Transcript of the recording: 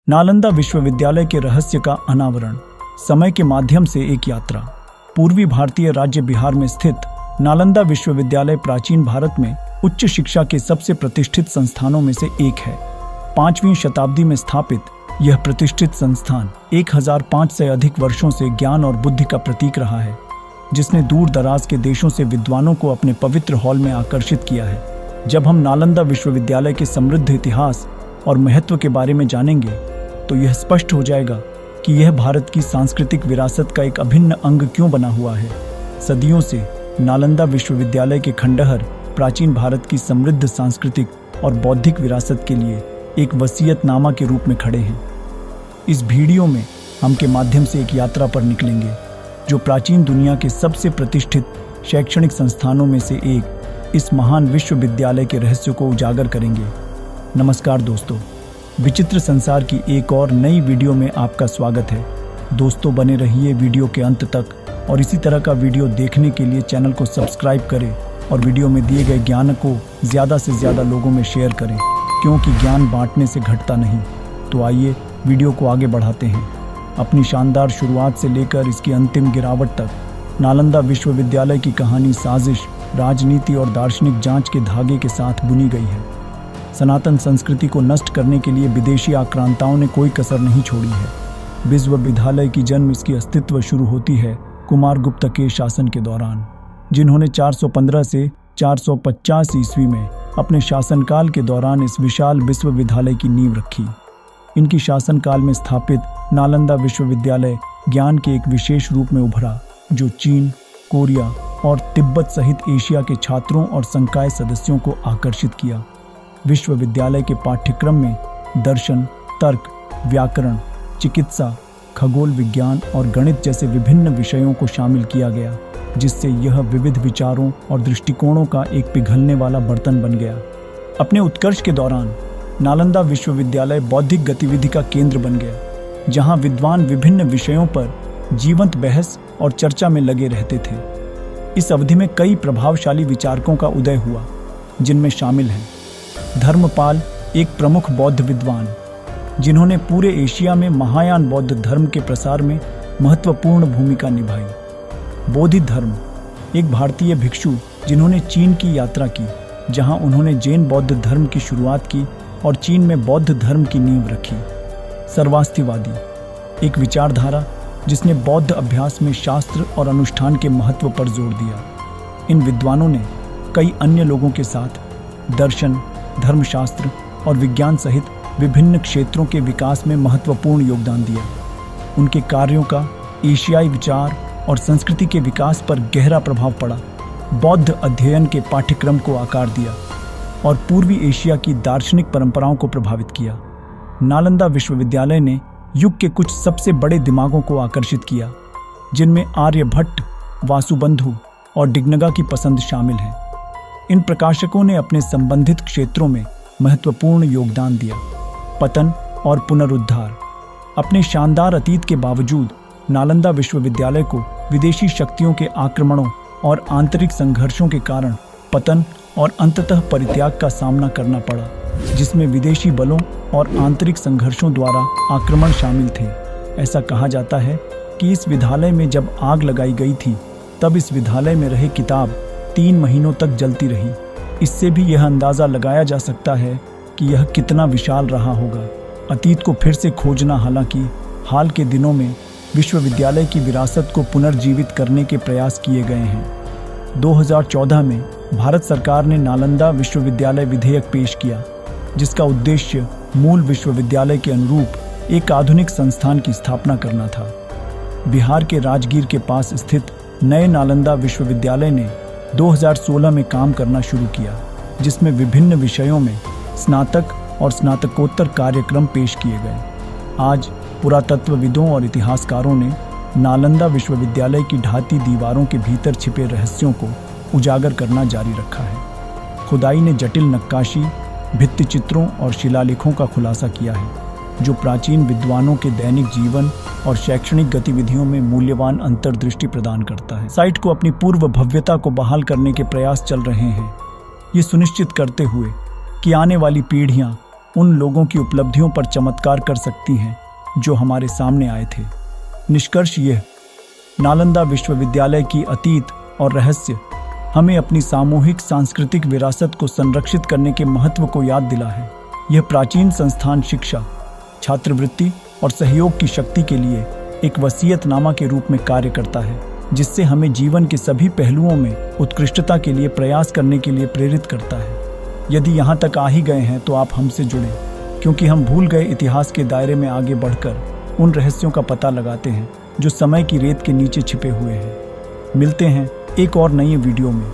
नालंदा विश्वविद्यालय के रहस्य का अनावरण। समय के माध्यम से एक यात्रा। पूर्वी भारतीय राज्य बिहार में स्थित नालंदा विश्वविद्यालय प्राचीन भारत में उच्च शिक्षा के सबसे प्रतिष्ठित संस्थानों में से एक है। 5वीं शताब्दी में स्थापित यह प्रतिष्ठित संस्थान 1005 से अधिक वर्षों से ज्ञान और बुद्धि का प्रतीक रहा है, जिसने दूर दराज के देशों से विद्वानों को अपने पवित्र हॉल में आकर्षित किया है। जब हम नालंदा विश्वविद्यालय के समृद्ध इतिहास और महत्व के बारे में जानेंगे तो यह स्पष्ट हो जाएगा कि यह भारत की सांस्कृतिक विरासत का एक अभिन्न अंग क्यों बना हुआ है। सदियों से नालंदा विश्वविद्यालय के खंडहर प्राचीन भारत की समृद्ध सांस्कृतिक और बौद्धिक विरासत के लिए एक वसीयतनामा के रूप में खड़े हैं। इस वीडियो में हम के माध्यम से एक यात्रा पर निकलेंगे जो प्राचीन दुनिया के सबसे प्रतिष्ठित शैक्षणिक संस्थानों में से एक इस महान विश्वविद्यालय के रहस्यों को उजागर करेंगे। नमस्कार दोस्तों, विचित्र संसार की एक और नई वीडियो में आपका स्वागत है। दोस्तों, बने रहिए वीडियो के अंत तक और इसी तरह का वीडियो देखने के लिए चैनल को सब्सक्राइब करें और वीडियो में दिए गए ज्ञान को ज़्यादा से ज़्यादा लोगों में शेयर करें, क्योंकि ज्ञान बांटने से घटता नहीं। तो आइए वीडियो को आगे बढ़ाते हैं। अपनी शानदार शुरुआत से लेकर इसकी अंतिम गिरावट तक नालंदा विश्वविद्यालय की कहानी साजिश, राजनीति और दार्शनिक जांच के धागे के साथ बुनी गई है। सनातन संस्कृति को नष्ट करने के लिए विदेशी आक्रांताओं ने कोई कसर नहीं छोड़ी है। विश्वविद्यालय की जन्म इसकी अस्तित्व शुरू होती है कुमारगुप्त के शासन के दौरान, जिन्होंने 415 से 450 ईस्वी में अपने शासनकाल के दौरान इस विशाल विश्वविद्यालय की नींव रखी। इनकी शासनकाल में स्थापित नालंदा विश्वविद्यालय ज्ञान के एक विशेष रूप में उभरा, जो चीन, कोरिया और तिब्बत सहित एशिया के छात्रों और संकाय सदस्यों को आकर्षित किया। विश्वविद्यालय के पाठ्यक्रम में दर्शन, तर्क, व्याकरण, चिकित्सा, खगोल विज्ञान और गणित जैसे विभिन्न विषयों को शामिल किया गया, जिससे यह विविध विचारों और दृष्टिकोणों का एक पिघलने वाला बर्तन बन गया। अपने उत्कर्ष के दौरान नालंदा विश्वविद्यालय बौद्धिक गतिविधि का केंद्र बन गया, जहां विद्वान विभिन्न विषयों पर जीवंत बहस और चर्चा में लगे रहते थे। इस अवधि में कई प्रभावशाली विचारकों का उदय हुआ, जिनमें शामिल हैं धर्मपाल, एक प्रमुख बौद्ध विद्वान जिन्होंने पूरे एशिया में महायान बौद्ध धर्म के प्रसार में महत्वपूर्ण भूमिका निभाई। बोधिधर्म, एक भारतीय भिक्षु जिन्होंने चीन की यात्रा की, जहां उन्होंने जैन बौद्ध धर्म की शुरुआत की और चीन में बौद्ध धर्म की नींव रखी। सर्वास्तिवादी, एक विचारधारा जिसने बौद्ध अभ्यास में शास्त्र और अनुष्ठान के महत्व पर जोर दिया। इन विद्वानों ने कई अन्य लोगों के साथ दर्शन, धर्मशास्त्र और विज्ञान सहित विभिन्न क्षेत्रों के विकास में महत्वपूर्ण योगदान दिया। उनके कार्यों का एशियाई विचार और संस्कृति के विकास पर गहरा प्रभाव पड़ा, बौद्ध अध्ययन के पाठ्यक्रम को आकार दिया और पूर्वी एशिया की दार्शनिक परंपराओं को प्रभावित किया। नालंदा विश्वविद्यालय ने युग के कुछ सबसे बड़े दिमागों को आकर्षित किया, जिनमें आर्यभट्ट, वासुबंधु और डिग्नगा की पसंद शामिल है। इन प्रकाशकों ने अपने संबंधित क्षेत्रों में महत्वपूर्ण योगदान दिया। पतन और पुनरुद्धार, अपने शानदार अतीत के बावजूद नालंदा विश्वविद्यालय को विदेशी शक्तियों के आक्रमणों और आंतरिक संघर्षों के कारण पतन और अंततः परित्याग का सामना करना पड़ा, जिसमें विदेशी बलों और आंतरिक संघर्षों द्वारा आक्रमण शामिल थे। ऐसा कहा जाता है कि इस विद्यालय में जब आग लगाई गई थी, तब इस विद्यालय में रहे किताब 3 महीनों तक जलती रही। इससे भी यह अंदाज़ा लगाया जा सकता है कि यह कितना विशाल रहा होगा। अतीत को फिर से खोजना, हालांकि हाल के दिनों में विश्वविद्यालय की विरासत को पुनर्जीवित करने के प्रयास किए गए हैं। 2014 में भारत सरकार ने नालंदा विश्वविद्यालय विधेयक पेश किया, जिसका उद्देश्य मूल विश्वविद्यालय के अनुरूप एक आधुनिक संस्थान की स्थापना करना था। बिहार के राजगीर के पास स्थित नए नालंदा विश्वविद्यालय ने 2016 में काम करना शुरू किया, जिसमें विभिन्न विषयों में स्नातक और स्नातकोत्तर कार्यक्रम पेश किए गए। आज पुरातत्वविदों और इतिहासकारों ने नालंदा विश्वविद्यालय की ढाती दीवारों के भीतर छिपे रहस्यों को उजागर करना जारी रखा है। खुदाई ने जटिल नक्काशी, भित्तिचित्रों और शिलालेखों का खुलासा किया है, जो प्राचीन विद्वानों के दैनिक जीवन और शैक्षणिक गतिविधियों में मूल्यवान अंतर्दृष्टि प्रदान करता है। साइट को अपनी पूर्व भव्यता को बहाल करने के प्रयास चल रहे हैं, ये सुनिश्चित करते हुए कि आने वाली पीढ़ियां उन लोगों की उपलब्धियों पर चमत्कार कर सकती हैं जो हमारे सामने आए थे। निष्कर्ष यह, नालंदा विश्वविद्यालय की अतीत और रहस्य हमें अपनी सामूहिक सांस्कृतिक विरासत को संरक्षित करने के महत्व को याद दिला है। यह प्राचीन संस्थान शिक्षा, छात्रवृत्ति और सहयोग की शक्ति के लिए एक वसीयतनामा के रूप में कार्य करता है, जिससे हमें जीवन के सभी पहलुओं में उत्कृष्टता के लिए प्रयास करने के लिए प्रेरित करता है। यदि यहाँ तक आ ही गए हैं तो आप हमसे जुड़ें, क्योंकि हम भूल गए इतिहास के दायरे में आगे बढ़कर उन रहस्यों का पता लगाते हैं जो समय की रेत के नीचे छिपे हुए हैं। मिलते हैं एक और नई वीडियो में।